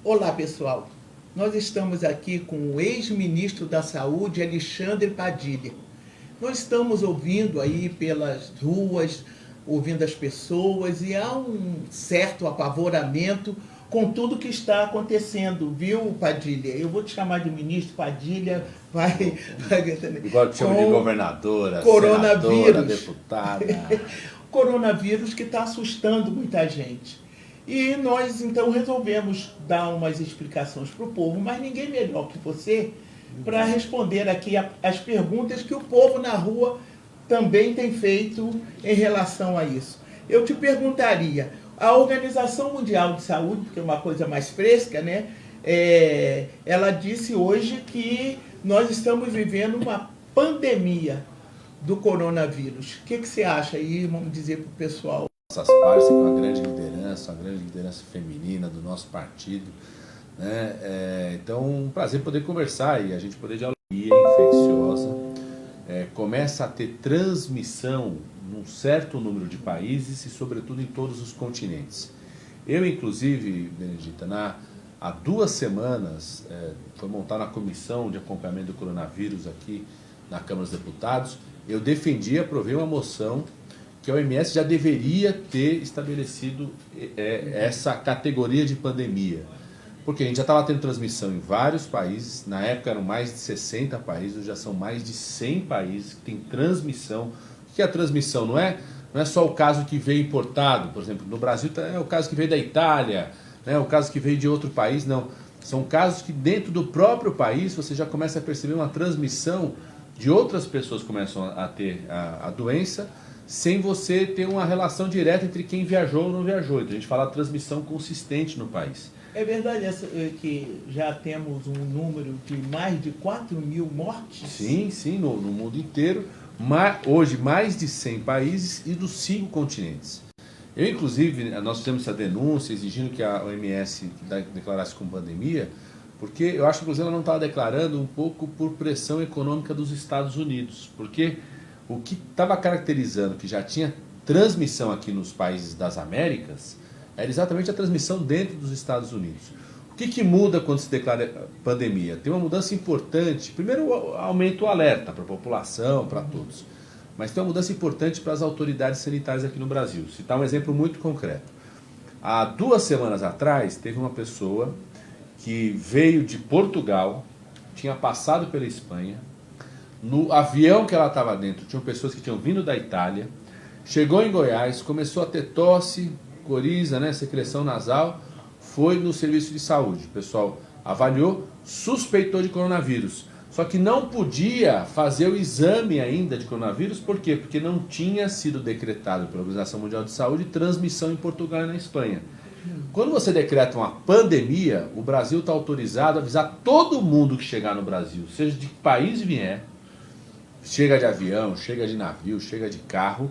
Olá, pessoal. Nós estamos aqui com o ex-ministro da Saúde, Alexandre Padilha. Nós estamos ouvindo aí pelas ruas, ouvindo as pessoas, e há um certo apavoramento com tudo que está acontecendo, viu, Padilha? Eu vou te chamar de ministro Padilha, Igual te chamo de governadora, coronavírus. senadora, deputada. Coronavírus que está assustando muita gente. E nós, então, resolvemos dar umas explicações para o povo, mas ninguém melhor que você para responder aqui as perguntas que o povo na rua também tem feito em relação a isso. Eu te perguntaria, a Organização Mundial de Saúde, porque é uma coisa mais fresca, né? Ela disse hoje que nós estamos vivendo uma pandemia do coronavírus. O que você acha aí? Vamos dizer para o pessoal. Nossas partes com uma grande liderança feminina do nosso partido, né? Então, um prazer poder conversar e a gente poder dialogar. Infecciosa começa a ter transmissão num certo número de países e, sobretudo, em todos os continentes. Eu, inclusive, Benedita, há 2 semanas, foi montada a comissão de acompanhamento do coronavírus aqui na Câmara dos Deputados. Eu defendi e aprovei uma moção que a OMS já deveria ter estabelecido essa categoria de pandemia. Porque a gente já estava tendo transmissão em vários países, na época eram mais de 60 países, hoje já são mais de 100 países que tem transmissão. O que é a transmissão? Não é só o caso que veio importado, por exemplo, no Brasil é o caso que veio da Itália, o caso que veio de outro país, não. São casos que dentro do próprio país você já começa a perceber uma transmissão de outras pessoas que começam a ter a doença, sem você ter uma relação direta entre quem viajou ou não viajou. Então a gente fala de transmissão consistente no país. É verdade que já temos um número de mais de 4.000 mortes? Sim, no mundo inteiro. Hoje mais de 100 países e dos 5 continentes. Eu, inclusive, nós fizemos essa denúncia exigindo que a OMS declarasse como pandemia, porque eu acho que, inclusive, ela não estava declarando um pouco por pressão econômica dos Estados Unidos. Porque o que estava caracterizando que já tinha transmissão aqui nos países das Américas era exatamente a transmissão dentro dos Estados Unidos. O que muda quando se declara pandemia? Tem uma mudança importante. Primeiro, aumenta o alerta para a população, para todos. Mas tem uma mudança importante para as autoridades sanitárias aqui no Brasil. Citar um exemplo muito concreto. Há 2 semanas atrás, teve uma pessoa que veio de Portugal, tinha passado pela Espanha. No avião que ela estava dentro, tinham pessoas que tinham vindo da Itália, chegou em Goiás, começou a ter tosse, coriza, secreção nasal, foi no serviço de saúde. O pessoal avaliou, suspeitou de coronavírus. Só que não podia fazer o exame ainda de coronavírus, por quê? Porque não tinha sido decretado pela Organização Mundial de Saúde transmissão em Portugal e na Espanha. Quando você decreta uma pandemia, o Brasil está autorizado a avisar todo mundo que chegar no Brasil, seja de que país vier, chega de avião, chega de navio, chega de carro,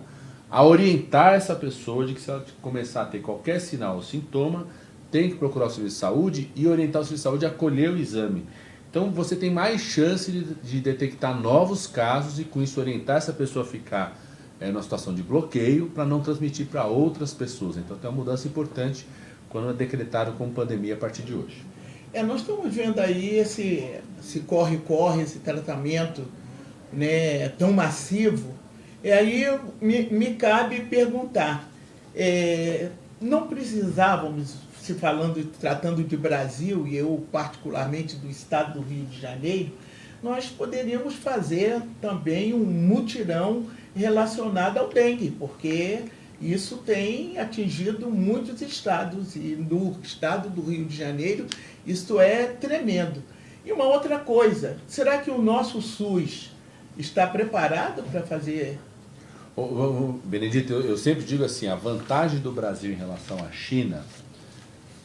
a orientar essa pessoa de que se ela começar a ter qualquer sinal ou sintoma, tem que procurar o serviço de saúde e orientar o serviço de saúde a acolher o exame. Então você tem mais chance de detectar novos casos e com isso orientar essa pessoa a ficar numa situação de bloqueio para não transmitir para outras pessoas. Então tem uma mudança importante quando é decretado como pandemia a partir de hoje. Nós estamos vendo aí esse corre-corre, esse tratamento tão massivo. E aí me cabe perguntar, não precisávamos, tratando de Brasil, e eu particularmente do estado do Rio de Janeiro, nós poderíamos fazer também um mutirão relacionado ao dengue, porque isso tem atingido muitos estados, e no estado do Rio de Janeiro isso é tremendo. E uma outra coisa, será que o nosso SUS está preparado para fazer? Benedito, eu sempre digo assim, a vantagem do Brasil em relação à China,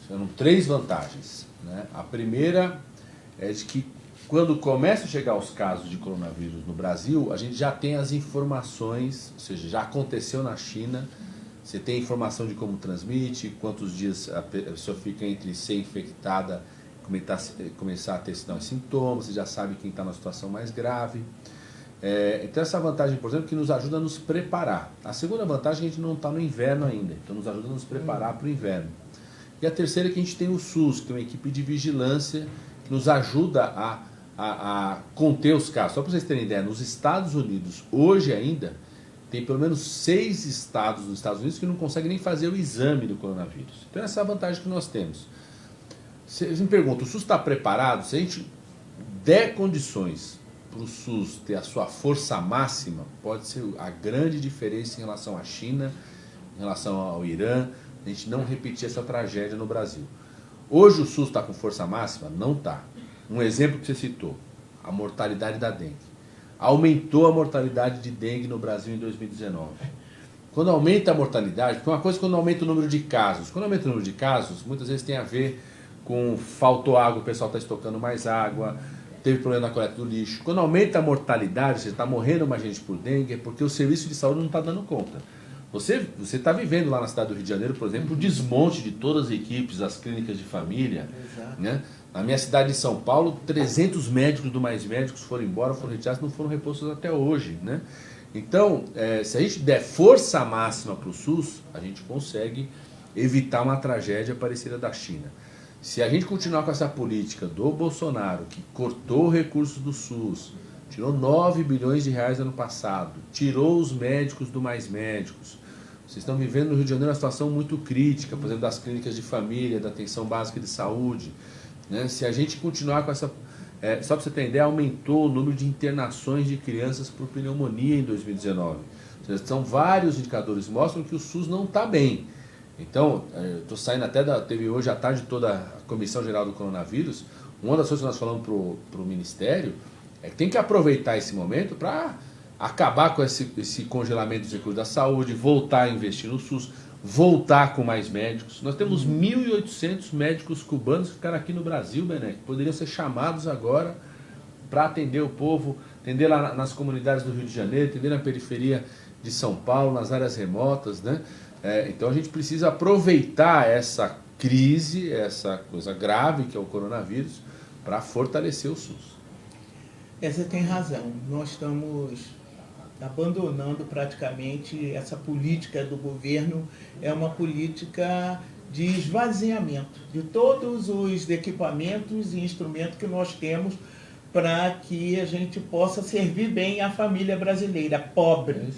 são 3 vantagens. A primeira é de que quando começam a chegar os casos de coronavírus no Brasil, a gente já tem as informações, ou seja, já aconteceu na China, você tem informação de como transmite, quantos dias a pessoa fica entre ser infectada e começar a ter sinais e sintomas, você já sabe quem está na situação mais grave. Então essa vantagem, por exemplo, que nos ajuda a nos preparar. A segunda vantagem é que a gente não está no inverno ainda, então nos ajuda a nos preparar para o inverno. E a terceira é que a gente tem o SUS, que é uma equipe de vigilância que nos ajuda a conter os casos. Só para vocês terem ideia, nos Estados Unidos, hoje ainda, tem pelo menos 6 estados nos Estados Unidos que não conseguem nem fazer o exame do coronavírus. Então essa é a vantagem que nós temos. Vocês me perguntam, o SUS está preparado? Se a gente der condições para o SUS ter a sua força máxima, pode ser a grande diferença em relação à China, em relação ao Irã, a gente não repetir essa tragédia no Brasil. Hoje o SUS está com força máxima? Não está. Um exemplo que você citou, a mortalidade da dengue. Aumentou a mortalidade de dengue no Brasil em 2019. Quando aumenta a mortalidade, porque uma coisa é quando aumenta o número de casos. Quando aumenta o número de casos, muitas vezes tem a ver com faltou água, o pessoal está estocando mais água, teve problema na coleta do lixo. Quando aumenta a mortalidade, você está morrendo mais gente por dengue, é porque o serviço de saúde não está dando conta. Você está vivendo lá na cidade do Rio de Janeiro, por exemplo, o desmonte de todas as equipes, as clínicas de família. Né? Na minha cidade de São Paulo, 300 médicos do Mais Médicos foram embora, foram retirados, não foram repostos até hoje. Né? Então, se a gente der força máxima para o SUS, a gente consegue evitar uma tragédia parecida da China. Se a gente continuar com essa política do Bolsonaro, que cortou recursos do SUS, tirou 9 bilhões de reais ano passado, tirou os médicos do Mais Médicos, vocês estão vivendo no Rio de Janeiro uma situação muito crítica, por exemplo, das clínicas de família, da atenção básica de saúde. Né? Se a gente continuar com essa... só para você ter ideia, aumentou o número de internações de crianças por pneumonia em 2019. Ou seja, são vários indicadores que mostram que o SUS não está bem. Então, estou saindo até teve hoje à tarde toda a Comissão Geral do Coronavírus. Uma das coisas que nós falamos para o Ministério é que tem que aproveitar esse momento para acabar com esse congelamento dos recursos da saúde, voltar a investir no SUS, voltar com mais médicos. Nós temos 1.800 médicos cubanos que ficaram aqui no Brasil, Bené, que poderiam ser chamados agora para atender o povo, atender lá nas comunidades do Rio de Janeiro, atender na periferia de São Paulo, nas áreas remotas, né? Então a gente precisa aproveitar essa crise, essa coisa grave que é o coronavírus, para fortalecer o SUS. Você tem razão. Nós estamos abandonando praticamente essa política do governo. É uma política de esvaziamento de todos os equipamentos e instrumentos que nós temos para que a gente possa servir bem a família brasileira, pobre,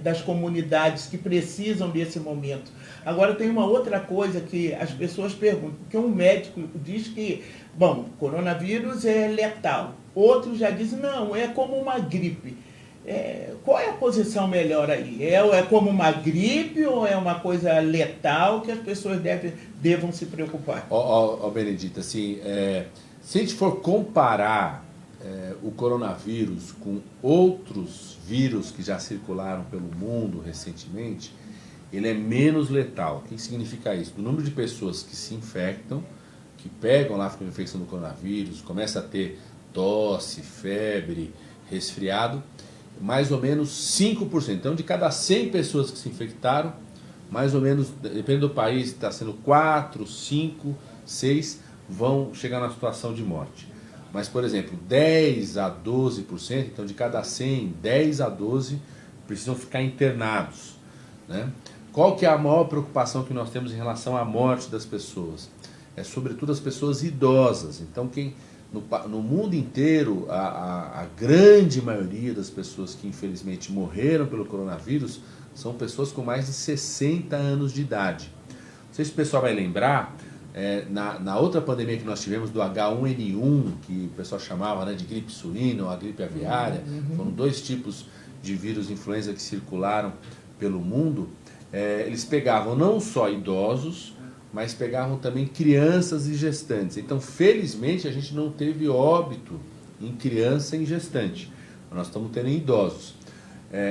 das comunidades que precisam desse momento. Agora tem uma outra coisa que as pessoas perguntam, porque um médico diz que, bom, coronavírus é letal. Outros já dizem, não, é como uma gripe. Qual é a posição melhor aí? É como uma gripe ou é uma coisa letal que as pessoas devam se preocupar? Benedita, assim, se a gente for comparar o coronavírus com outros vírus que já circularam pelo mundo recentemente, ele é menos letal. O que significa isso? O número de pessoas que se infectam, que pegam lá a infecção do coronavírus, começa a ter tosse, febre, resfriado, mais ou menos 5%. Então, de cada 100 pessoas que se infectaram, mais ou menos, depende do país, está sendo 4, 5, 6, vão chegar na situação de morte. Mas, por exemplo, 10 a 12%, então de cada 100, 10 a 12 precisam ficar internados. Né? Qual que é a maior preocupação que nós temos em relação à morte das pessoas? É sobretudo as pessoas idosas. Então, no mundo inteiro, a grande maioria das pessoas que infelizmente morreram pelo coronavírus são pessoas com mais de 60 anos de idade. Não sei se o pessoal vai lembrar, na outra pandemia que nós tivemos do H1N1, que o pessoal chamava, né, de gripe suína ou a gripe aviária, foram 2 tipos de vírus influenza que circularam pelo mundo. Eles pegavam não só idosos, mas pegavam também crianças e gestantes. Então, felizmente, a gente não teve óbito em criança e em gestante. Nós estamos tendo em idosos.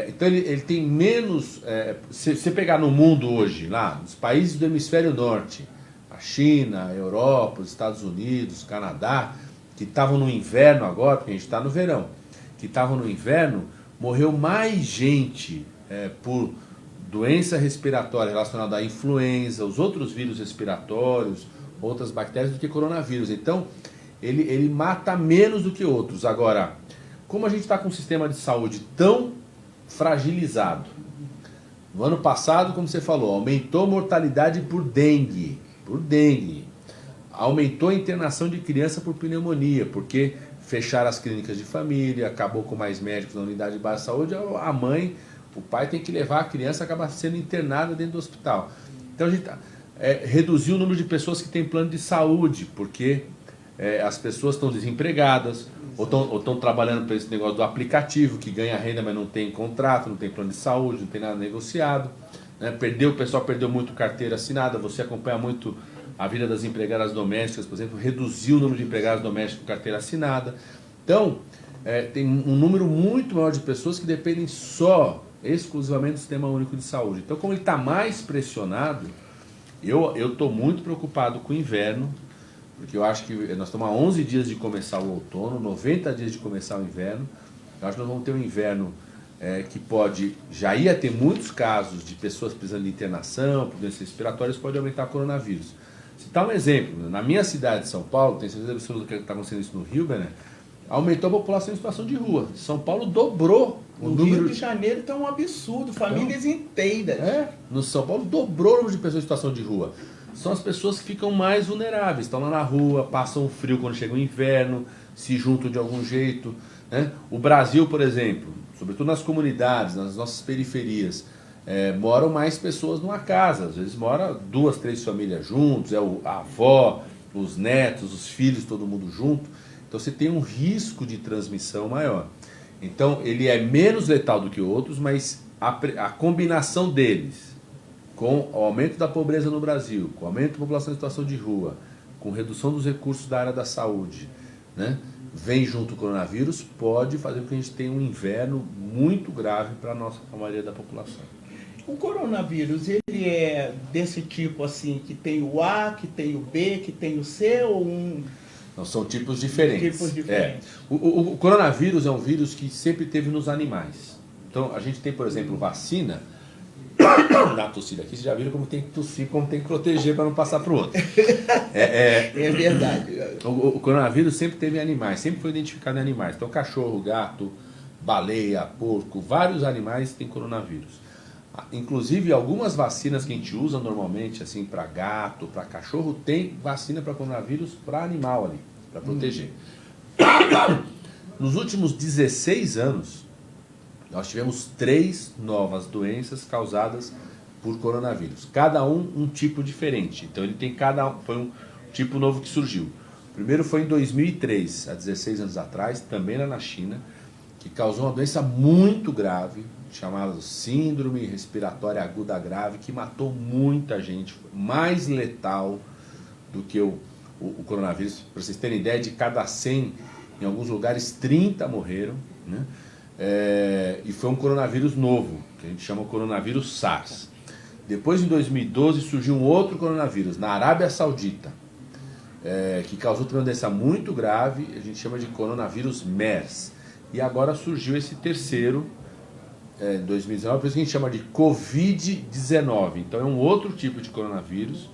Então, ele tem menos... se você pegar no mundo hoje, lá, nos países do hemisfério norte, a China, a Europa, os Estados Unidos, Canadá, que estavam no inverno agora, porque a gente está no verão, que estavam no inverno, morreu mais gente por doença respiratória relacionada à influenza, os outros vírus respiratórios, outras bactérias, do que coronavírus. Então, ele mata menos do que outros. Agora, como a gente está com um sistema de saúde tão fragilizado, no ano passado, como você falou, aumentou a mortalidade por dengue. por dengue. Aumentou a internação de criança por pneumonia, porque fecharam as clínicas de família, acabou com mais médicos na unidade de base de saúde, a mãe, o pai tem que levar a criança, acaba sendo internada dentro do hospital. Então a gente reduziu o número de pessoas que têm plano de saúde, porque as pessoas estão desempregadas, ou estão trabalhando para esse negócio do aplicativo, que ganha renda, mas não tem contrato, não tem plano de saúde, não tem nada negociado. Né? O pessoal perdeu muito carteira assinada, você acompanha muito a vida das empregadas domésticas, por exemplo, reduziu o número de empregadas domésticas com carteira assinada. Então, tem um número muito maior de pessoas que dependem exclusivamente do Sistema Único de Saúde. Então, como ele está mais pressionado, eu estou muito preocupado com o inverno, porque eu acho que nós estamos há 11 dias de começar o outono, 90 dias de começar o inverno. Eu acho que nós vamos ter um inverno que já ia ter muitos casos de pessoas precisando de internação, por doenças respiratórias, pode aumentar o coronavírus. Citar um exemplo, na minha cidade de São Paulo, tem certeza absoluta que está acontecendo isso no Rio, né? Aumentou a população em situação de rua. São Paulo dobrou o número. Rio de Janeiro está um absurdo, famílias inteiras. No São Paulo dobrou o número de pessoas em situação de rua. São as pessoas que ficam mais vulneráveis, estão lá na rua, passam frio quando chega o inverno, se juntam de algum jeito. Né? O Brasil, por exemplo, sobretudo nas comunidades, nas nossas periferias, moram mais pessoas numa casa, às vezes mora 2, 3 famílias juntos, a avó, os netos, os filhos, todo mundo junto. Então você tem um risco de transmissão maior. Então ele é menos letal do que outros, mas a combinação deles, com o aumento da pobreza no Brasil, com o aumento da população em situação de rua, com redução dos recursos da área da saúde, né, vem junto o coronavírus, pode fazer com que a gente tenha um inverno muito grave para a maioria da população. O coronavírus, ele é desse tipo assim, que tem o A, que tem o B, que tem o C, ou um... Não, são tipos diferentes. Tipos diferentes. O coronavírus é um vírus que sempre teve nos animais. Então, a gente tem, por exemplo, vacina. Na tossida aqui, vocês já viram como tem que tossir, como tem que proteger para não passar para o outro. É verdade. O coronavírus sempre teve em animais, sempre foi identificado em animais. Então, cachorro, gato, baleia, porco, vários animais têm coronavírus. Inclusive, algumas vacinas que a gente usa normalmente, assim, para gato, para cachorro, tem vacina para coronavírus para animal ali, para proteger. Nos últimos 16 anos, nós tivemos 3 novas doenças causadas por coronavírus. Cada um tipo diferente. Então, foi um tipo novo que surgiu. O primeiro foi em 2003, há 16 anos atrás, também lá na China, que causou uma doença muito grave, chamada Síndrome Respiratória Aguda Grave, que matou muita gente, mais letal do que o coronavírus. Para vocês terem ideia, de cada 100, em alguns lugares, 30 morreram, né? E foi um coronavírus novo, que a gente chama coronavírus SARS. Depois, em 2012, surgiu um outro coronavírus, na Arábia Saudita, que causou uma doença muito grave, a gente chama de coronavírus MERS. E agora surgiu esse terceiro, em 2019, por isso que a gente chama de Covid-19. Então é um outro tipo de coronavírus,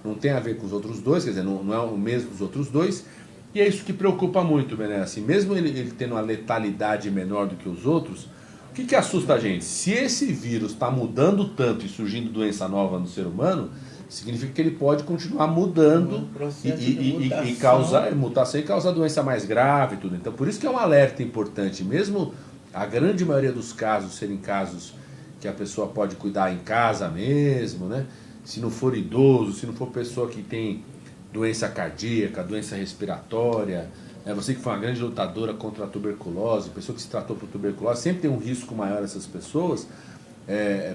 não tem a ver com os outros dois, quer dizer, não é o mesmo dos outros dois, e é isso que preocupa muito, né? Assim, mesmo ele tendo uma letalidade menor do que os outros, o que assusta a gente? Se esse vírus está mudando tanto e surgindo doença nova no ser humano, significa que ele pode continuar mudando e causar mutação e causar doença mais grave e tudo. Então, por isso que é um alerta importante, mesmo a grande maioria dos casos serem casos que a pessoa pode cuidar em casa mesmo, né? Se não for idoso, se não for pessoa que tem doença cardíaca, doença respiratória, você que foi uma grande lutadora contra a tuberculose, pessoa que se tratou por tuberculose, sempre tem um risco maior essas pessoas.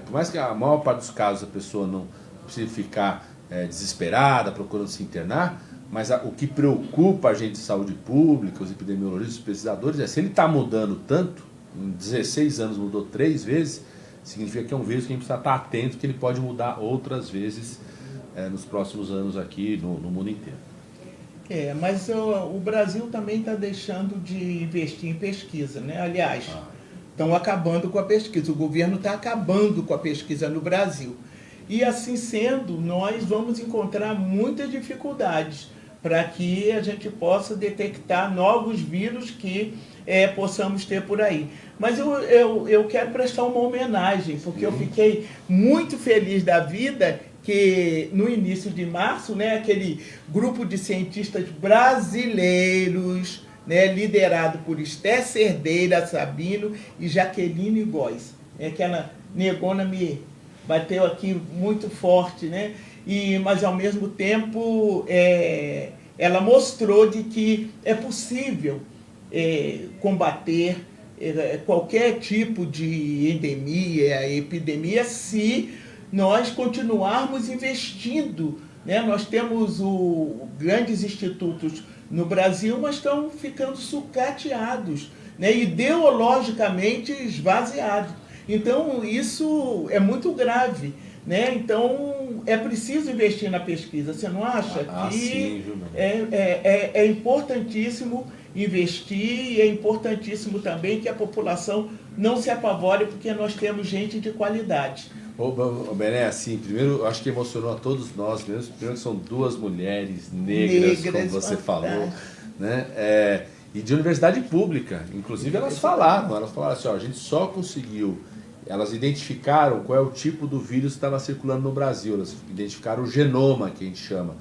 Por mais que a maior parte dos casos a pessoa não precisa ficar desesperada, procurando se internar, mas o que preocupa a gente de saúde pública, os epidemiologistas, os pesquisadores, se ele está mudando tanto, em 16 anos mudou 3 vezes, significa que é um vírus que a gente precisa estar atento, que ele pode mudar outras vezes nos próximos anos aqui no mundo inteiro. Mas o Brasil também está deixando de investir em pesquisa, né? Aliás, estão acabando com a pesquisa, o governo está acabando com a pesquisa no Brasil. E assim sendo, nós vamos encontrar muitas dificuldades para que a gente possa detectar novos vírus que possamos ter por aí. Mas eu quero prestar uma homenagem, porque eu fiquei muito feliz da vida que no início de março, né, aquele grupo de cientistas brasileiros, né, liderado por Esther Cerdeira Sabino e Jaqueline Góes. Aquela negona me bateu aqui muito forte, né? Mas ao mesmo tempo ela mostrou de que é possível combater qualquer tipo de endemia, epidemia, se nós continuarmos investindo, né? Nós temos grandes institutos no Brasil, mas estão ficando sucateados, né? Ideologicamente esvaziados. Então, isso é muito grave, né? Então, é preciso investir na pesquisa. Você não acha que sim, é importantíssimo investir e é importantíssimo também que a população não se apavore, porque nós temos gente de qualidade. Ô Bené, assim, primeiro, acho que emocionou a todos nós mesmo. Primeiro que são duas mulheres negras, como você falou, né? E de universidade pública. Inclusive, elas falaram assim, ó, a gente só conseguiu... Elas identificaram qual é o tipo do vírus que estava circulando no Brasil. Elas identificaram o genoma, que a gente chama.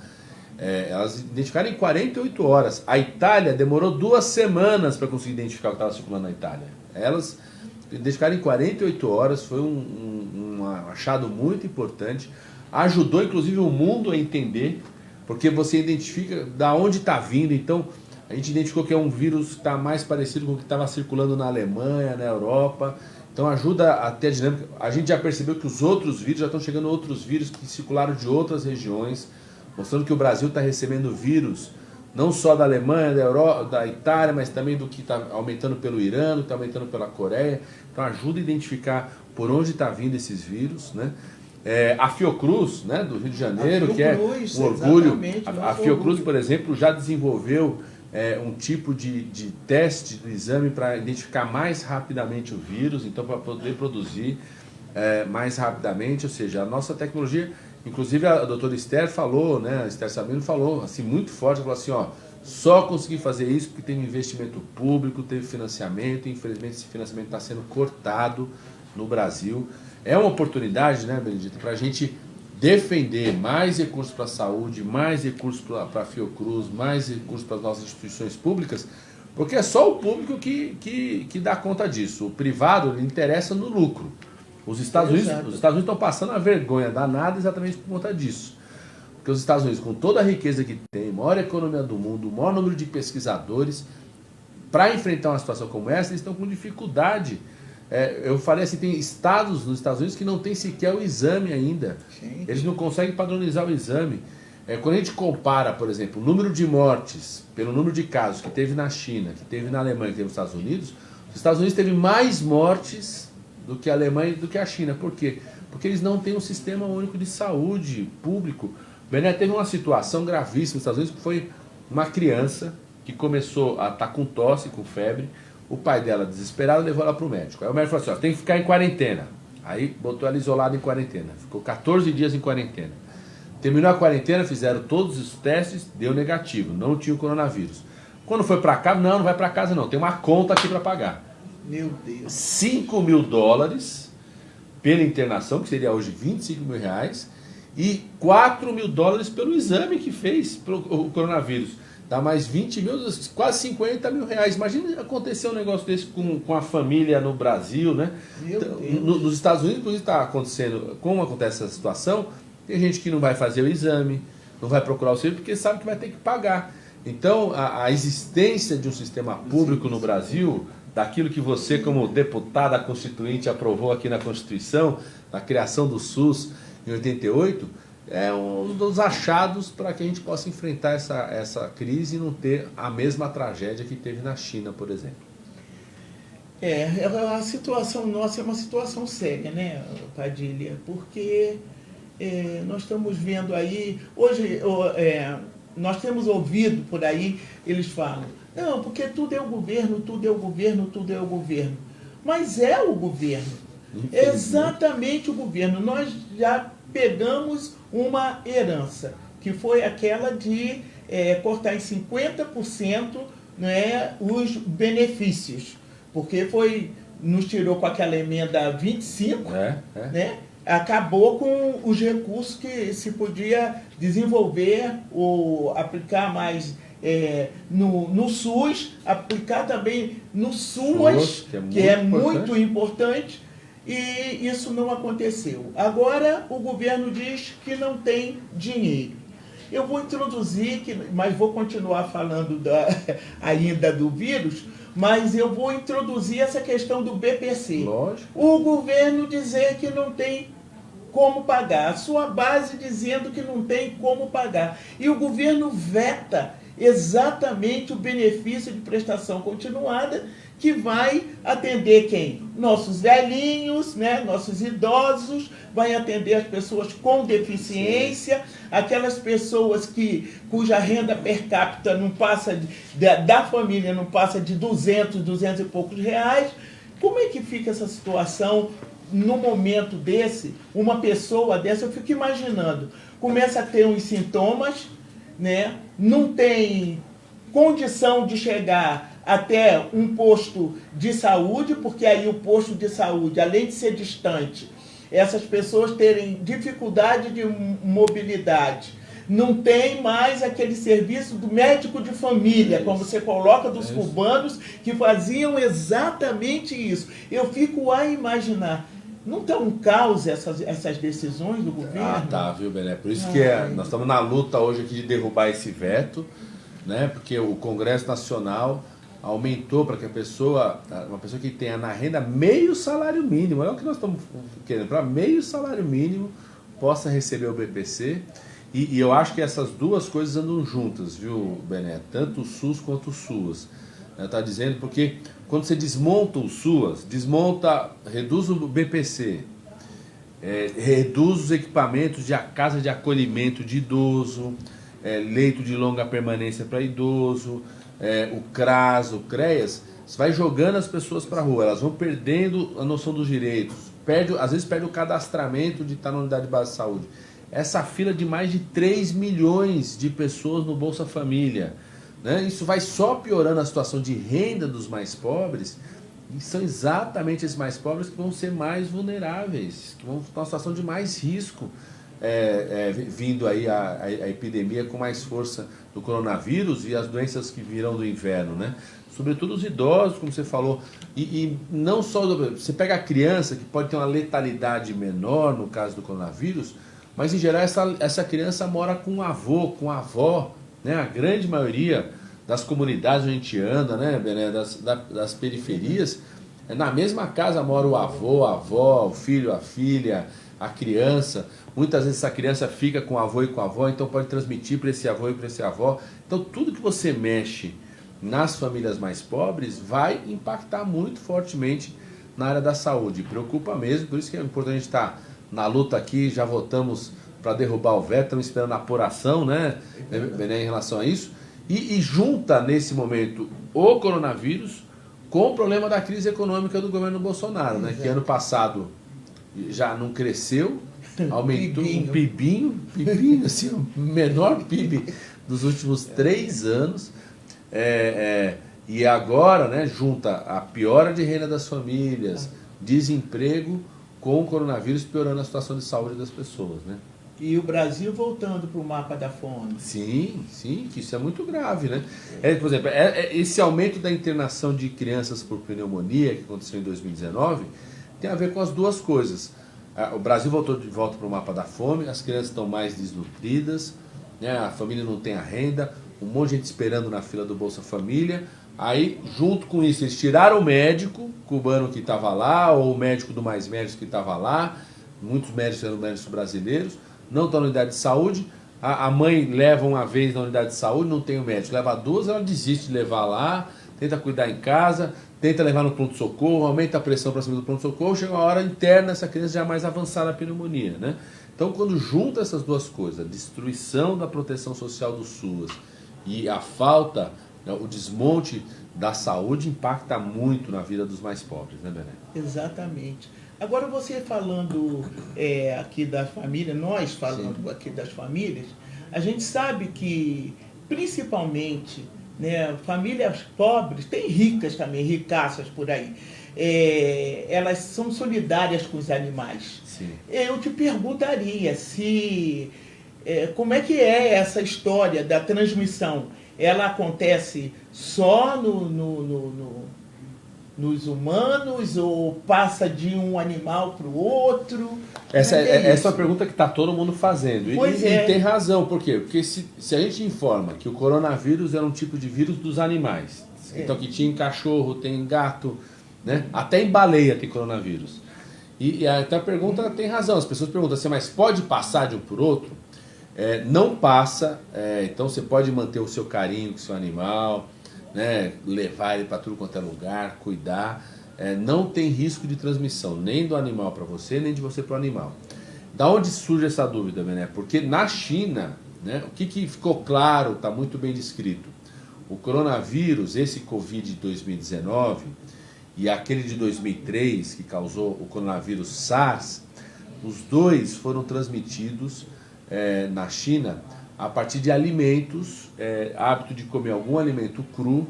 Elas identificaram em 48 horas. A Itália demorou 2 semanas para conseguir identificar o que estava circulando na Itália. Elas identificaram em 48 horas, foi um achado muito importante. Ajudou, inclusive, o mundo a entender, porque você identifica da onde está vindo. Então, a gente identificou que é um vírus que está mais parecido com o que estava circulando na Alemanha, na Europa. Então ajuda a ter a dinâmica. A gente já percebeu que os outros vírus, já estão chegando outros vírus que circularam de outras regiões, mostrando que o Brasil está recebendo vírus, não só da Alemanha, da Europa, da Itália, mas também do que está aumentando pelo Irã, do que está aumentando pela Coreia. Então ajuda a identificar por onde está vindo esses vírus, né? A Fiocruz, né, do Rio de Janeiro, que é um orgulho. A Fiocruz, por exemplo, já desenvolveu um tipo de teste do exame para identificar mais rapidamente o vírus, então para poder produzir mais rapidamente, ou seja, a nossa tecnologia, inclusive a doutora Esther falou, né, a Esther Sabino falou assim, muito forte, falou assim, ó, só consegui fazer isso porque teve investimento público, teve financiamento, e infelizmente esse financiamento está sendo cortado no Brasil. É uma oportunidade, né, Benedita, para a gente defender mais recursos para a saúde, mais recursos para a Fiocruz, mais recursos para as nossas instituições públicas, porque é só o público que dá conta disso. O privado ele interessa no lucro. Os Estados Unidos estão passando a vergonha danada exatamente por conta disso. Porque os Estados Unidos, com toda a riqueza que tem, maior economia do mundo, o maior número de pesquisadores, para enfrentar uma situação como essa, eles estão com dificuldade. Eu falei assim, tem estados nos Estados Unidos que não tem sequer o exame ainda. Sim. Eles não conseguem padronizar o exame. Quando a gente compara, por exemplo, o número de mortes pelo número de casos que teve na China, que teve na Alemanha, que teve nos Estados Unidos teve mais mortes do que a Alemanha e do que a China. Por quê? Porque eles não têm um sistema único de saúde público. Bené, teve uma situação gravíssima nos Estados Unidos, que foi uma criança que começou a estar com tosse, com febre. O pai dela, desesperado, levou ela para o médico. Aí o médico falou assim, ó, tem que ficar em quarentena. Aí botou ela isolada em quarentena. Ficou 14 dias em quarentena. Terminou a quarentena, fizeram todos os testes, deu negativo, não tinha o coronavírus. Quando foi para casa, não vai para casa não, tem uma conta aqui para pagar. Meu Deus. $5.000 pela internação, que seria hoje R$25.000, e $4.000 pelo exame que fez para o coronavírus. Dá mais 20 mil, quase 50 mil reais. Imagina acontecer um negócio desse com a família no Brasil, né? Nos Estados Unidos, inclusive, está acontecendo, como acontece essa situação, tem gente que não vai fazer o exame, não vai procurar o serviço, porque sabe que vai ter que pagar. Então, a existência de um sistema público no Brasil, daquilo que você, como deputada constituinte, aprovou aqui na Constituição, na criação do SUS em 88, é um dos achados para que a gente possa enfrentar essa crise e não ter a mesma tragédia que teve na China, por exemplo. A situação nossa é uma situação séria, né, Padilha? Porque nós estamos vendo aí, hoje nós temos ouvido por aí, eles falam, não, porque tudo é o governo, tudo é o governo, tudo é o governo. Mas é o governo, é exatamente o governo. Nós já pegamos uma herança, que foi aquela de cortar em 50%, né, os benefícios, porque nos tirou com aquela emenda 25, né? acabou com os recursos que se podia desenvolver ou aplicar mais no SUS, aplicar também no SUAS, que é muito importante, e isso não aconteceu. Agora o governo diz que não tem dinheiro. Eu vou introduzir, mas vou continuar falando ainda do vírus, mas eu vou introduzir essa questão do BPC. Lógico. O governo dizer que não tem como pagar, a sua base dizendo que não tem como pagar. E o governo veta exatamente o benefício de prestação continuada, que vai atender quem? Nossos velhinhos, né? Nossos idosos, vai atender as pessoas com deficiência, aquelas pessoas cuja renda per capita não passa, da família não passa de 200 e poucos reais. Como é que fica essa situação no momento desse? Uma pessoa dessa, eu fico imaginando, começa a ter uns sintomas, né? Não tem condição de chegar até um posto de saúde, porque aí o posto de saúde, além de ser distante, essas pessoas terem dificuldade de mobilidade, não tem mais aquele serviço do médico de família, como você coloca, dos cubanos, que faziam exatamente isso. Eu fico a imaginar, não está um caos essas decisões do governo? Ah, tá, viu, Bené? Por isso que nós estamos na luta hoje aqui de derrubar esse veto, né? Porque o Congresso Nacional aumentou para que uma pessoa que tenha na renda meio salário mínimo, é o que nós estamos querendo, para meio salário mínimo possa receber o BPC. E eu acho que essas duas coisas andam juntas, viu, Bené? Tanto o SUS quanto o SUAS. Está dizendo porque quando você desmonta o SUAS, reduz o BPC, reduz os equipamentos de casa de acolhimento de idoso, leito de longa permanência para idoso, o CRAS, o CREAS, você vai jogando as pessoas para a rua, elas vão perdendo a noção dos direitos, às vezes perde o cadastramento de estar na unidade de base de saúde. Essa fila de mais de 3 milhões de pessoas no Bolsa Família, né? Isso vai só piorando a situação de renda dos mais pobres, e são exatamente esses mais pobres que vão ser mais vulneráveis, que vão estar numa situação de mais risco, vindo aí a epidemia com mais força do coronavírus e as doenças que virão do inverno, né? Sobretudo os idosos, como você falou, e não só, você pega a criança, que pode ter uma letalidade menor no caso do coronavírus, mas em geral essa criança mora com um avô, com a avó, né? A grande maioria das comunidades onde a gente anda, né, Bené, das periferias, na mesma casa mora o avô, a avó, o filho, a filha, a criança. Muitas vezes essa criança fica com o avô e com a avó, então pode transmitir para esse avô e para esse avó. Então tudo que você mexe nas famílias mais pobres vai impactar muito fortemente na área da saúde. Preocupa mesmo, por isso que é importante a gente estar na luta aqui. Já votamos para derrubar o veto, estamos esperando a apuração, né, em relação a isso. E junta nesse momento o coronavírus com o problema da crise econômica do governo Bolsonaro, né, que ano passado já não cresceu, aumentou um pibinho, assim, o menor PIB dos últimos 3 anos, e agora, né, junta a piora de renda das famílias, desemprego, com o coronavírus piorando a situação de saúde das pessoas, né? E o Brasil voltando para o mapa da fome. Sim, que isso é muito grave, né? Por exemplo, esse aumento da internação de crianças por pneumonia que aconteceu em 2019 tem a ver com as duas coisas. O Brasil voltou de volta para o mapa da fome, as crianças estão mais desnutridas, né? A família não tem a renda, um monte de gente esperando na fila do Bolsa Família. Aí, junto com isso, eles tiraram o médico cubano que estava lá, ou o médico do Mais Médicos que estava lá, muitos médicos eram médicos brasileiros, não estão na unidade de saúde. A mãe leva uma vez na unidade de saúde, não tem o médico, leva 2, ela desiste de levar lá, tenta cuidar em casa, tenta levar no pronto-socorro, aumenta a pressão para cima do pronto-socorro, chega uma hora interna, essa criança já é mais avançada a pneumonia, né? Então, quando junta essas duas coisas, a destruição da proteção social do SUAS e a falta, o desmonte da saúde, impacta muito na vida dos mais pobres, né, Bené? Exatamente. Agora, você falando aqui da família, nós falando aqui das famílias, a gente sabe que, principalmente, né, famílias pobres, tem ricas também, ricaças por aí, elas são solidárias com os animais. Sim. Eu te perguntaria se como é que é essa história da transmissão? Ela acontece só nos humanos ou passa de um animal para o outro? Essa é uma pergunta que está todo mundo fazendo. E tem razão. Por quê? Porque se a gente informa que o coronavírus era um tipo de vírus dos animais, então que tinha em cachorro, tem em gato, né? Até em baleia tem coronavírus. E até a pergunta tem razão. As pessoas perguntam assim, mas pode passar de um por outro? Não passa, então você pode manter o seu carinho com o seu animal, né, levar ele para tudo quanto é lugar, cuidar, não tem risco de transmissão, nem do animal para você, nem de você para o animal. Da onde surge essa dúvida, Bené? Porque na China, né, o que ficou claro, está muito bem descrito, o coronavírus, esse Covid de 2019 e aquele de 2003 que causou o coronavírus SARS, os dois foram transmitidos na China a partir de alimentos, hábito de comer algum alimento cru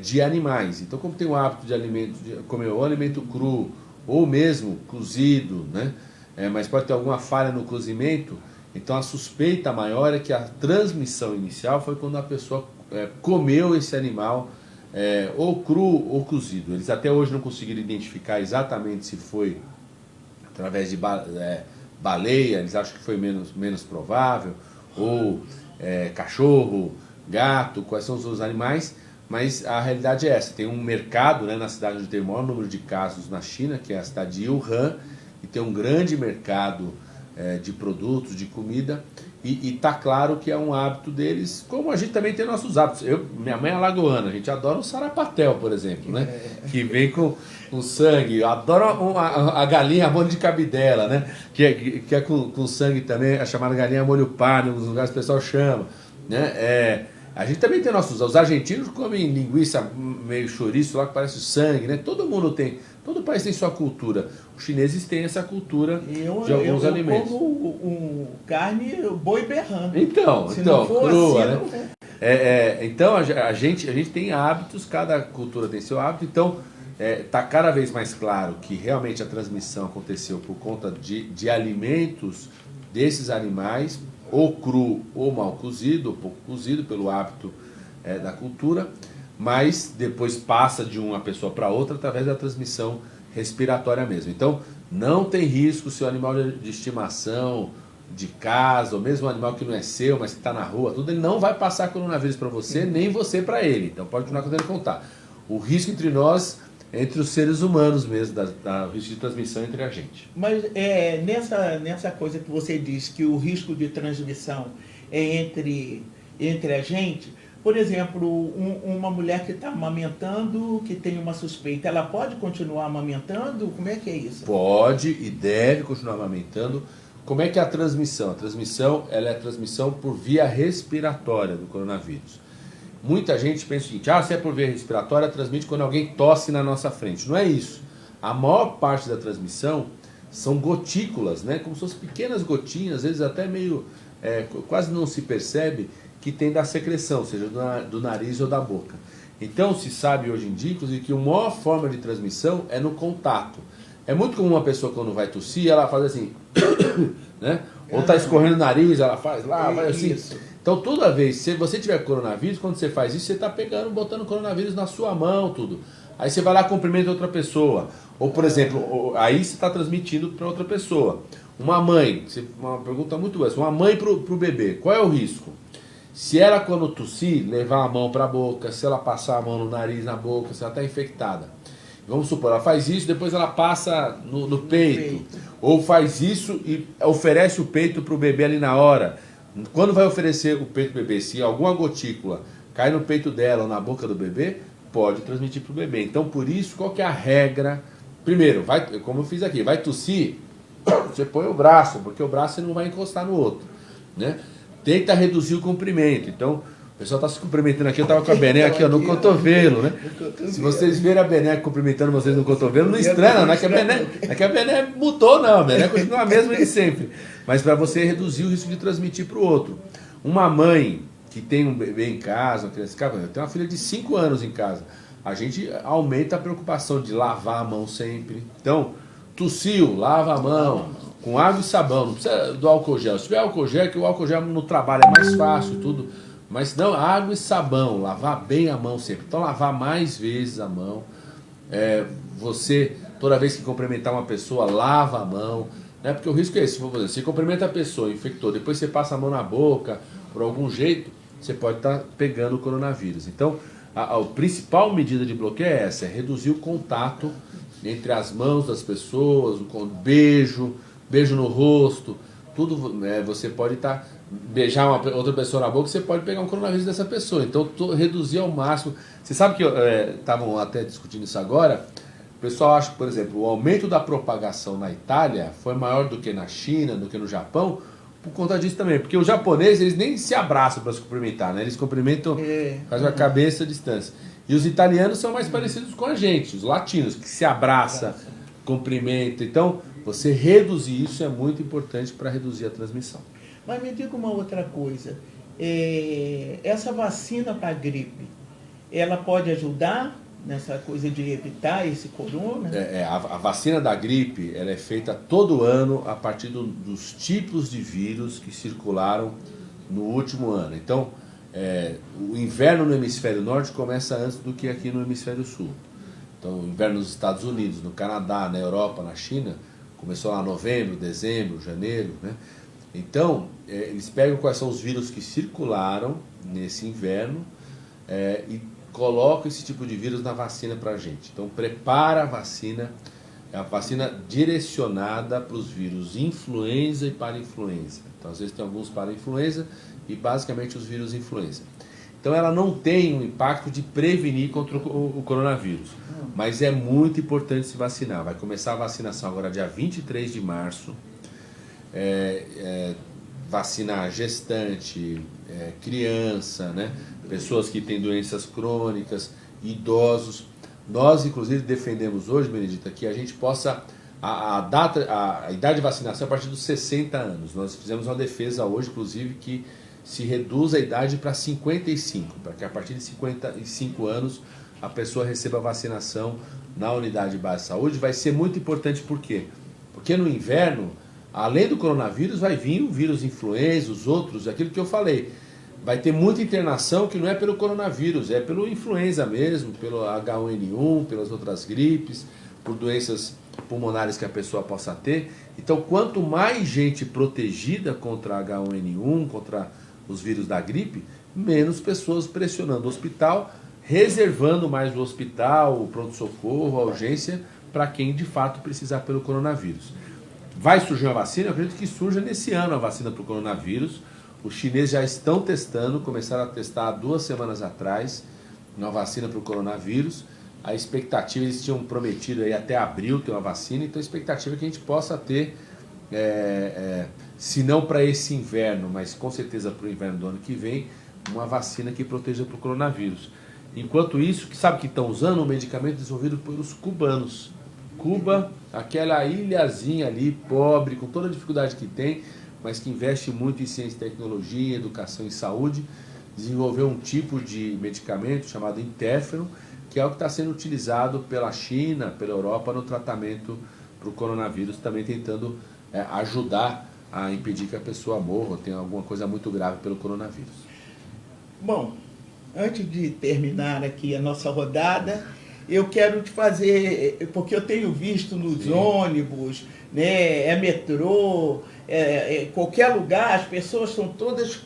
de animais. Então, como tem o hábito de comer o alimento cru ou mesmo cozido, né? Mas pode ter alguma falha no cozimento, então a suspeita maior é que a transmissão inicial foi quando a pessoa comeu esse animal ou cru ou cozido. Eles até hoje não conseguiram identificar exatamente se foi através de baleia, eles acham que foi menos provável, ou cachorro, gato, quais são os animais, mas a realidade é essa. Tem um mercado, né, na cidade onde tem o maior número de casos na China, que é a cidade de Wuhan, e tem um grande mercado de produtos, de comida, e está claro que é um hábito deles, como a gente também tem nossos hábitos. Minha mãe é alagoana, a gente adora um sarapatel, por exemplo, né? Que vem com sangue. Eu adoro a galinha a molho de cabidela, né? Que é com sangue também, é chamada galinha a molho pardo, nos lugares o pessoal chama, né? A gente também tem nossos... Os argentinos comem linguiça meio chouriço lá que parece sangue, né? Todo mundo tem... Todo país tem sua cultura. Os chineses têm essa cultura de alguns alimentos. Eu como carne boi berrando. Então, crua, assim, né? Então a gente tem hábitos, cada cultura tem seu hábito, então está cada vez mais claro que realmente a transmissão aconteceu por conta de alimentos desses animais, ou cru ou mal cozido, ou pouco cozido, pelo hábito da cultura, mas depois passa de uma pessoa para outra através da transmissão respiratória mesmo. Então não tem risco se o animal de estimação, de casa, ou mesmo um animal que não é seu, mas que está na rua, tudo, ele não vai passar coronavírus para você, nem você para ele. Então pode continuar podendo contar. O risco entre nós, entre os seres humanos mesmo, o risco de transmissão entre a gente. Mas nessa coisa que você diz, que o risco de transmissão é entre a gente, por exemplo, uma mulher que está amamentando, que tem uma suspeita, ela pode continuar amamentando? Como é que é isso? Pode e deve continuar amamentando. Como é que é a transmissão? A transmissão, ela é a transmissão por via respiratória do coronavírus. Muita gente pensa o seguinte, se é por via respiratória, transmite quando alguém tosse na nossa frente. Não é isso. A maior parte da transmissão são gotículas, né? Como se fossem pequenas gotinhas, às vezes até meio, quase não se percebe, que tem da secreção, seja do nariz ou da boca. Então se sabe hoje em dia, inclusive, que a maior forma de transmissão é no contato. É muito comum uma pessoa quando vai tossir, ela faz assim, né? Ou está escorrendo o nariz, ela faz lá, vai assim. Isso. Então toda vez, se você tiver coronavírus, quando você faz isso, você está botando coronavírus na sua mão, tudo. Aí você vai lá e cumprimenta outra pessoa. Ou, por exemplo, aí você está transmitindo para outra pessoa. Uma mãe, uma pergunta muito boa, uma mãe para o bebê, qual é o risco? Se ela, quando tossir, levar a mão para a boca, se ela passar a mão no nariz, na boca, se ela está infectada. Vamos supor, ela faz isso, depois ela passa no peito. Ou faz isso e oferece o peito para o bebê ali na hora. Quando vai oferecer o peito do bebê, se alguma gotícula cai no peito dela ou na boca do bebê, pode transmitir para o bebê. Então, por isso, qual que é a regra? Primeiro, como eu fiz aqui, vai tossir, você põe o braço, porque o braço você não vai encostar no outro, né? Tenta reduzir o comprimento. Então, o pessoal está se cumprimentando aqui, eu estava com a Bené aqui no cotovelo, né? Se vocês verem a Bené cumprimentando vocês no cotovelo, não estranha, não é que a Bené mudou, não. A Bené continua a mesma de sempre. Mas para você reduzir o risco de transmitir para o outro. Uma mãe que tem um bebê em casa, uma criança em casa, tem uma filha de 5 anos em casa. a gente aumenta a preocupação de lavar a mão sempre. Então, tossiu, lava a mão com água e sabão, não precisa do álcool gel. Se tiver álcool gel, que o álcool gel no trabalho é mais fácil, tudo. Mas não, água e sabão, lavar bem a mão sempre. Então, lavar mais vezes a mão. Você, toda vez que cumprimentar uma pessoa, lava a mão. Né? Porque o risco é esse, você cumprimenta a pessoa, infectou, depois você passa a mão na boca, por algum jeito, você pode estar pegando o coronavírus. Então, a principal medida de bloqueio é essa, é reduzir o contato entre as mãos das pessoas, o beijo no rosto, tudo, você pode beijar outra pessoa na boca, você pode pegar um coronavírus dessa pessoa. Então, reduzir ao máximo. Você sabe que estavam até discutindo isso agora. O pessoal acha que, por exemplo, o aumento da propagação na Itália foi maior do que na China, do que no Japão, por conta disso também. Porque os japoneses, eles nem se abraçam para se cumprimentar, né? Eles cumprimentam com a cabeça à distância. E os italianos são mais parecidos com a gente, os latinos, que se abraçam, cumprimentam. Então, você reduzir isso é muito importante para reduzir a transmissão. Mas me diga uma outra coisa. Essa vacina para a gripe, ela pode ajudar nessa coisa de evitar esse corona? A vacina da gripe, ela é feita todo ano a partir dos tipos de vírus que circularam no último ano. Então, o inverno no hemisfério norte começa antes do que aqui no hemisfério sul. Então, o inverno nos Estados Unidos, no Canadá, na Europa, na China, começou lá em novembro, dezembro, janeiro, né? Então, eles pegam quais são os vírus que circularam nesse inverno e colocam esse tipo de vírus na vacina para a gente. Então, prepara a vacina, é a vacina direcionada para os vírus influenza e para-influenza. Então, às vezes tem alguns para-influenza e basicamente os vírus influenza. Então, ela não tem um impacto de prevenir contra o coronavírus, mas é muito importante se vacinar. Vai começar a vacinação agora dia 23 de março. Vacinar gestante, criança, né? Pessoas que têm doenças crônicas, idosos. Nós, inclusive, defendemos hoje, Benedita, que a gente possa... A idade de vacinação é a partir dos 60 anos. Nós fizemos uma defesa hoje, inclusive, que se reduza a idade para 55, para que a partir de 55 anos a pessoa receba a vacinação na unidade básica de saúde. Vai ser muito importante, por quê? Porque no inverno, além do coronavírus, vai vir o vírus influenza, os outros, aquilo que eu falei. Vai ter muita internação que não é pelo coronavírus, é pelo influenza mesmo, pelo H1N1, pelas outras gripes, por doenças pulmonares que a pessoa possa ter. Então, quanto mais gente protegida contra H1N1, contra os vírus da gripe, menos pessoas pressionando o hospital, reservando mais o hospital, o pronto-socorro, a urgência, para quem de fato precisar pelo coronavírus. Vai surgir uma vacina? Eu acredito que surja nesse ano a vacina para o coronavírus. Os chineses já estão testando, começaram a testar há 2 semanas atrás, uma vacina para o coronavírus. A expectativa, eles tinham prometido aí até abril ter uma vacina, então a expectativa é que a gente possa ter, se não para esse inverno, mas com certeza para o inverno do ano que vem, uma vacina que proteja para o coronavírus. Enquanto isso, sabe que estão usando um medicamento desenvolvido pelos cubanos. Cuba, aquela ilhazinha ali, pobre, com toda a dificuldade que tem, mas que investe muito em ciência e tecnologia, educação e saúde, desenvolveu um tipo de medicamento chamado interferon, que é o que está sendo utilizado pela China, pela Europa, no tratamento para o coronavírus, também tentando ajudar a impedir que a pessoa morra ou tenha alguma coisa muito grave pelo coronavírus. Bom, antes de terminar aqui a nossa rodada, eu quero te fazer, porque eu tenho visto nos ônibus, né, metrô, qualquer lugar, as pessoas estão todas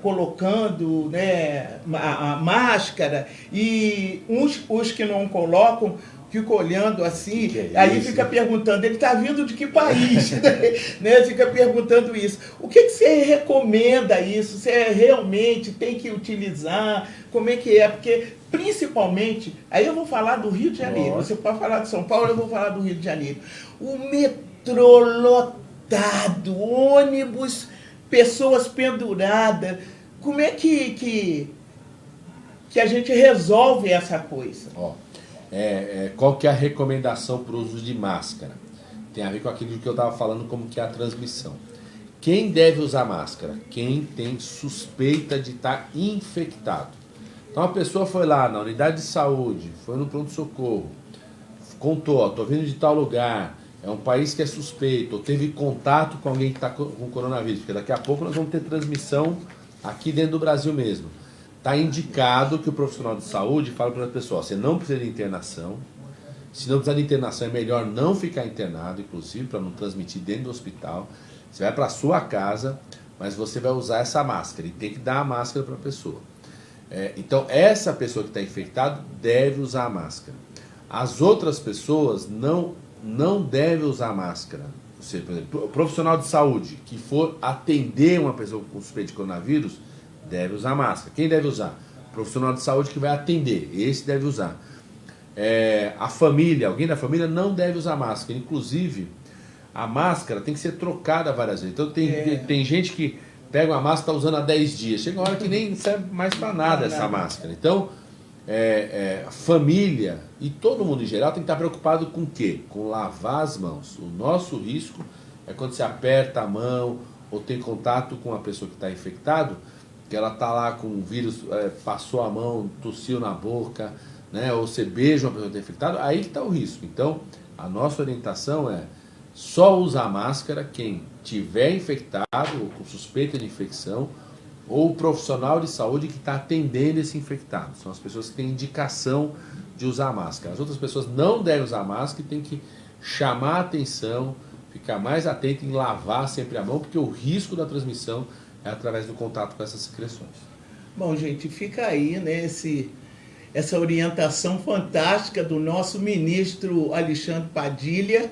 colocando, né, a máscara, e os que não colocam ficam olhando assim, aí fica perguntando, ele está vindo de que país? Né? Fica perguntando isso. O que você recomenda isso? Você realmente tem que utilizar? Como é que é? Porque, principalmente, aí eu vou falar do Rio de Janeiro, você pode falar de São Paulo, eu vou falar do Rio de Janeiro. O metrô lotado, ônibus, pessoas penduradas. Como é que a gente resolve essa coisa? Qual que é a recomendação para o uso de máscara? Tem a ver com aquilo que eu estava falando, como que é a transmissão. Quem deve usar máscara? Quem tem suspeita de estar infectado. Então a pessoa foi lá na unidade de saúde, foi no pronto-socorro, contou, ó, tô vindo de tal lugar, é um país que é suspeito, ou teve contato com alguém que está com coronavírus, porque daqui a pouco nós vamos ter transmissão aqui dentro do Brasil mesmo. Está indicado que o profissional de saúde fala para a pessoa, você não precisa de internação, se não precisar de internação é melhor não ficar internado, inclusive, para não transmitir dentro do hospital. Você vai para a sua casa, mas você vai usar essa máscara e tem que dar a máscara para a pessoa. Então, essa pessoa que está infectada deve usar a máscara. As outras pessoas não devem usar máscara. Você, por exemplo, o profissional de saúde que for atender uma pessoa com suspeita de coronavírus deve usar máscara. Quem deve usar? O profissional de saúde que vai atender. Esse deve usar. A família, alguém da família não deve usar máscara. Inclusive, a máscara tem que ser trocada várias vezes. Então, tem gente que pega uma máscara e está usando há 10 dias. Chega uma hora que nem serve mais para nada essa máscara. Então, a família e todo mundo em geral tem que estar preocupado com o quê? Com lavar as mãos. O nosso risco é quando você aperta a mão ou tem contato com uma pessoa que está infectada, que ela está lá com o vírus, passou a mão, tossiu na boca, né? Ou você beija uma pessoa que está infectada, aí que está o risco. Então, a nossa orientação é só usar máscara quem tiver infectado ou com suspeita de infecção, ou o profissional de saúde que está atendendo esse infectado. São as pessoas que têm indicação de usar máscara. As outras pessoas não devem usar máscara e tem que chamar a atenção, ficar mais atento em lavar sempre a mão, porque o risco da transmissão é através do contato com essas secreções. Bom, gente, fica aí, né, essa orientação fantástica do nosso ministro Alexandre Padilha,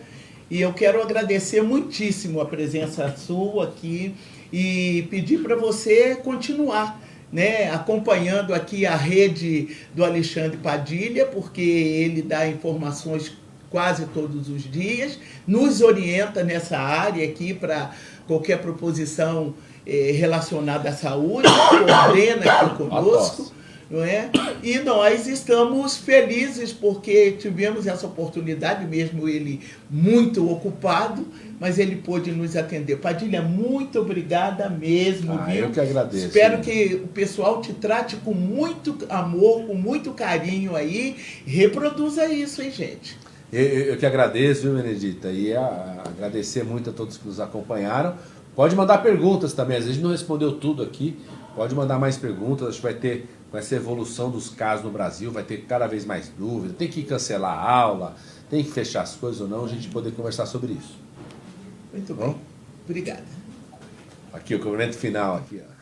e eu quero agradecer muitíssimo a presença sua aqui e pedir para você continuar, né, acompanhando aqui a rede do Alexandre Padilha, porque ele dá informações quase todos os dias, nos orienta nessa área aqui para qualquer proposição relacionada à saúde, coordena aqui conosco, não é? E nós estamos felizes porque tivemos essa oportunidade, mesmo ele muito ocupado, mas ele pôde nos atender. Padilha, muito obrigada mesmo, viu? Eu que agradeço. Espero que o pessoal te trate com muito amor, com muito carinho aí. Reproduza isso, hein, gente? Eu que agradeço, viu, Benedita? E agradecer muito a todos que nos acompanharam. Pode mandar perguntas também, às vezes não respondeu tudo aqui. Pode mandar mais perguntas, acho que vai ter com essa evolução dos casos no Brasil, vai ter cada vez mais dúvidas, tem que cancelar a aula, tem que fechar as coisas ou não, a gente poder conversar sobre isso. Muito bom. Obrigada. Aqui o cumprimento final aqui, ó.